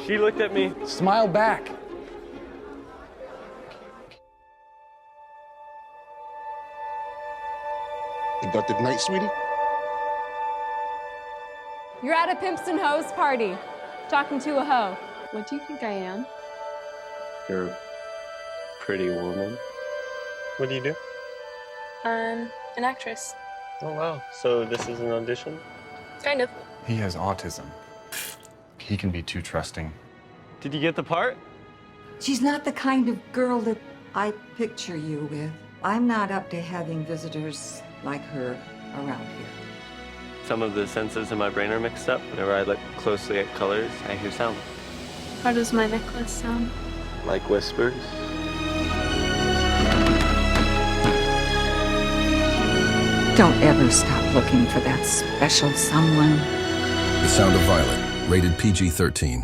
She looked at me. Smile back. Productive night, sweetie? You're at a Pimps and Hoes party, talking to a hoe. What do you think I am? You're a pretty woman. What do you do? I'm an actress. Oh, wow. So this is an audition? Kind of. He has autism. He can be too trusting. Did you get the part? She's not the kind of girl that I picture you with. I'm not up to having visitors like her around here. Some of the senses in my brain are mixed up. Whenever I look closely at colors, I hear sound. How does my necklace sound? Like whispers. Don't ever stop looking for that special someone. The Sound of Violet, rated PG-13.